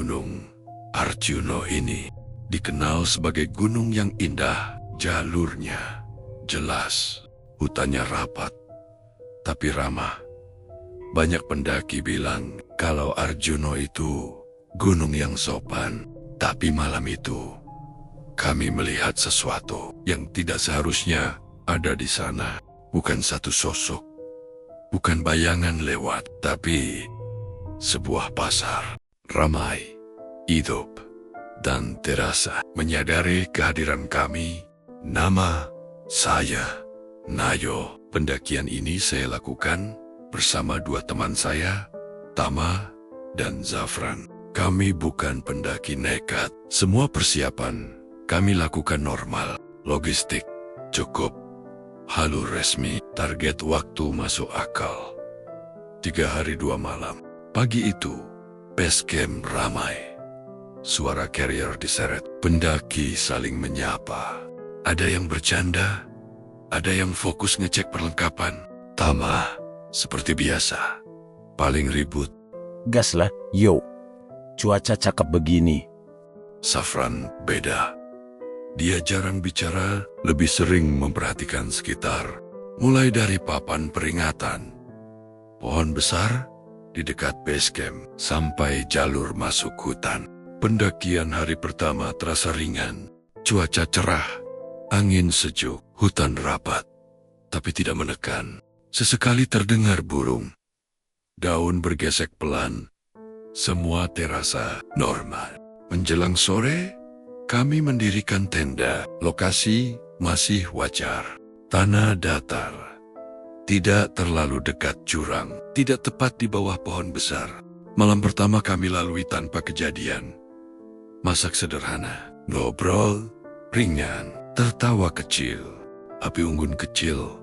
Gunung Arjuno ini dikenal sebagai gunung yang indah. Jalurnya jelas, hutannya rapat, tapi ramah. Banyak pendaki bilang kalau Arjuno itu gunung yang sopan. Tapi malam itu, kami melihat sesuatu yang tidak seharusnya ada di sana. Bukan satu sosok, bukan bayangan lewat, tapi sebuah pasar ramai, hidup, dan terasa. Menyadari kehadiran kami, nama saya Nayo. Pendakian ini saya lakukan bersama dua teman saya, Tama dan Zafran. Kami bukan pendaki nekat. Semua persiapan kami lakukan normal. Logistik cukup, halur resmi, target waktu masuk akal. 3 hari 2 malam. Pagi itu, base camp ramai. Suara carrier diseret, pendaki saling menyapa. Ada yang bercanda, ada yang fokus ngecek perlengkapan. Tama, seperti biasa, paling ribut. Gas lah, yo. Cuaca cakep begini. Zafran beda. Dia jarang bicara, lebih sering memperhatikan sekitar. Mulai dari papan peringatan, pohon besar di dekat base camp, sampai jalur masuk hutan. Pendakian hari pertama terasa ringan. Cuaca cerah, angin sejuk, hutan rapat, tapi tidak menekan. Sesekali terdengar burung. Daun bergesek pelan. Semua terasa normal. Menjelang sore, kami mendirikan tenda. Lokasi masih wajar. Tanah datar. Tidak terlalu dekat jurang. Tidak tepat di bawah pohon besar. Malam pertama kami lalui tanpa kejadian. Masak sederhana, ngobrol ringan, tertawa kecil. Api unggun kecil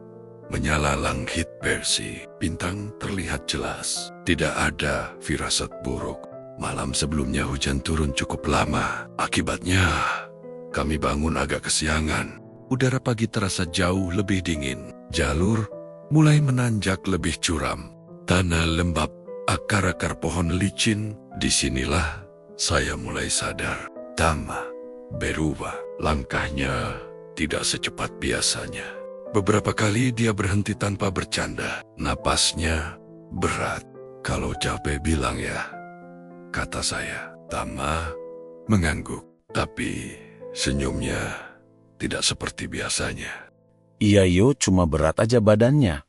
menyala langit bersih. Bintang terlihat jelas. Tidak ada firasat buruk. Malam sebelumnya hujan turun cukup lama. Akibatnya, kami bangun agak kesiangan. Udara pagi terasa jauh lebih dingin. Jalur mulai menanjak lebih curam. Tanah lembab, akar-akar pohon licin. Disinilah saya mulai sadar. Tama berubah. Langkahnya tidak secepat biasanya. Beberapa kali dia berhenti tanpa bercanda. Napasnya berat. Kalau capek bilang ya, kata saya. Tama mengangguk, tapi senyumnya tidak seperti biasanya. Iya yo, cuma berat aja badannya.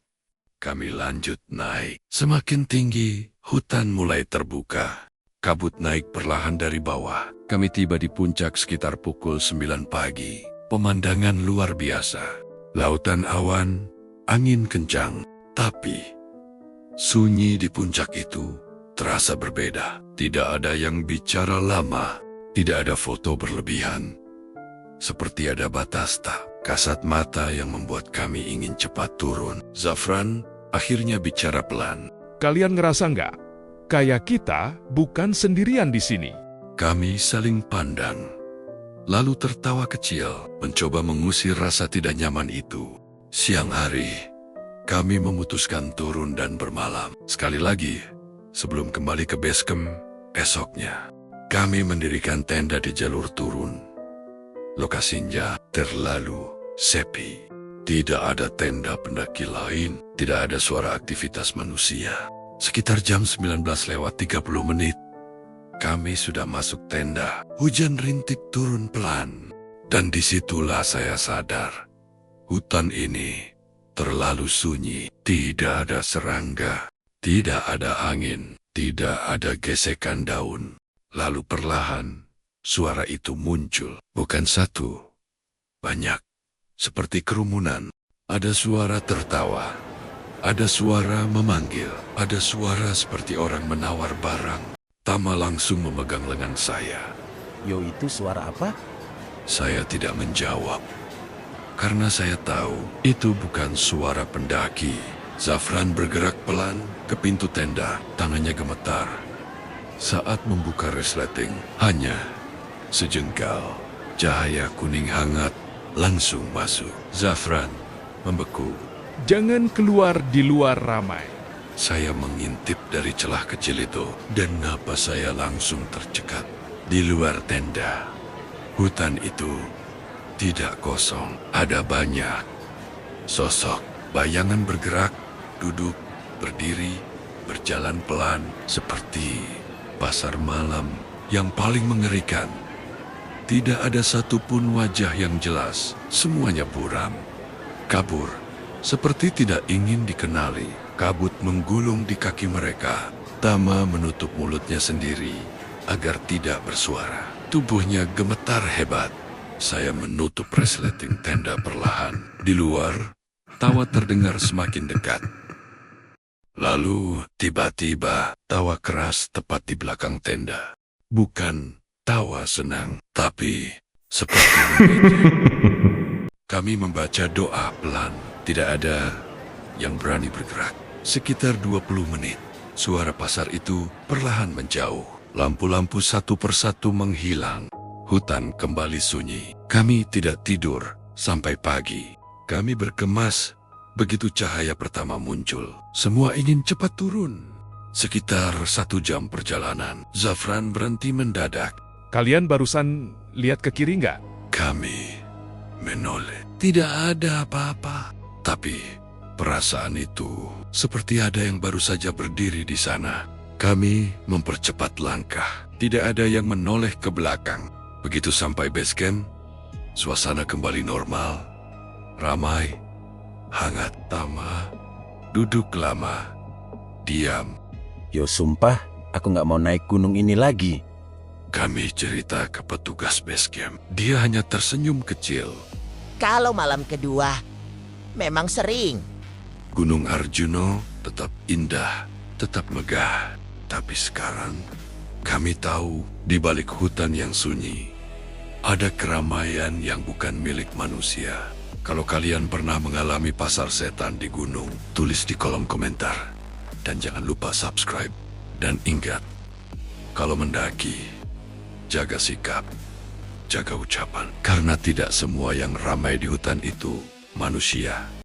Kami lanjut naik. Semakin tinggi, hutan mulai terbuka. Kabut naik perlahan dari bawah. Kami tiba di puncak sekitar pukul 9 pagi. Pemandangan luar biasa. Lautan awan, angin kencang. Tapi sunyi di puncak itu terasa berbeda. Tidak ada yang bicara lama. Tidak ada foto berlebihan. Seperti ada batas tak kasat mata yang membuat kami ingin cepat turun. Zafran akhirnya bicara pelan. Kalian ngerasa nggak? Kayak kita bukan sendirian di sini. Kami saling pandang. Lalu tertawa kecil, mencoba mengusir rasa tidak nyaman itu. Siang hari, kami memutuskan turun dan bermalam. Sekali lagi, sebelum kembali ke base camp, esoknya, kami mendirikan tenda di jalur turun. Lokasinya terlalu sepi. Tidak ada tenda pendaki lain, tidak ada suara aktivitas manusia. Sekitar jam 19:30, kami sudah masuk tenda. Hujan rintik turun pelan. Dan disitulah saya sadar, hutan ini terlalu sunyi. Tidak ada serangga, tidak ada angin, tidak ada gesekan daun. Lalu perlahan, suara itu muncul. Bukan satu, banyak. Seperti kerumunan. Ada suara tertawa. Ada suara memanggil. Ada suara seperti orang menawar barang. Tama langsung memegang lengan saya. Yo, itu suara apa? Saya tidak menjawab. Karena saya tahu itu bukan suara pendaki. Zafran bergerak pelan ke pintu tenda. Tangannya gemetar. Saat membuka resleting, hanya sejengkal. Cahaya kuning hangat langsung masuk. Zafran membeku. Jangan keluar di luar ramai. Saya mengintip dari celah kecil itu dan napas saya langsung tercekat. Di luar tenda, hutan itu tidak kosong. Ada banyak sosok, bayangan bergerak, duduk, berdiri, berjalan pelan seperti pasar malam yang paling mengerikan. Tidak ada satupun wajah yang jelas, semuanya buram, kabur, seperti tidak ingin dikenali. Kabut menggulung di kaki mereka. Tama menutup mulutnya sendiri agar tidak bersuara. Tubuhnya gemetar hebat. Saya menutup resleting tenda perlahan. Di luar, tawa terdengar semakin dekat. Lalu, tiba-tiba, tawa keras tepat di belakang tenda. Bukan tawa senang, tapi seperti mengejek. Kami membaca doa pelan. Tidak ada yang berani bergerak. Sekitar 20 menit, suara pasar itu perlahan menjauh. Lampu-lampu satu persatu menghilang. Hutan kembali sunyi. Kami tidak tidur sampai pagi. Kami berkemas begitu cahaya pertama muncul. Semua ingin cepat turun. Sekitar 1 jam perjalanan, Zafran berhenti mendadak. Kalian barusan lihat ke kiri nggak? Kami menoleh. Tidak ada apa-apa. Tapi perasaan itu seperti ada yang baru saja berdiri di sana. Kami mempercepat langkah. Tidak ada yang menoleh ke belakang. Begitu sampai base camp, suasana kembali normal. Ramai, hangat. Tama duduk lama, diam. Yo sumpah, aku nggak mau naik gunung ini lagi. Kami cerita ke petugas base camp. Dia hanya tersenyum kecil. Kalau malam kedua, memang sering. Gunung Arjuno tetap indah, tetap megah. Tapi sekarang, kami tahu di balik hutan yang sunyi, ada keramaian yang bukan milik manusia. Kalau kalian pernah mengalami pasar setan di gunung, tulis di kolom komentar. Dan jangan lupa subscribe. Dan ingat, kalau mendaki, jaga sikap, jaga ucapan. Karena tidak semua yang ramai di hutan itu manusia.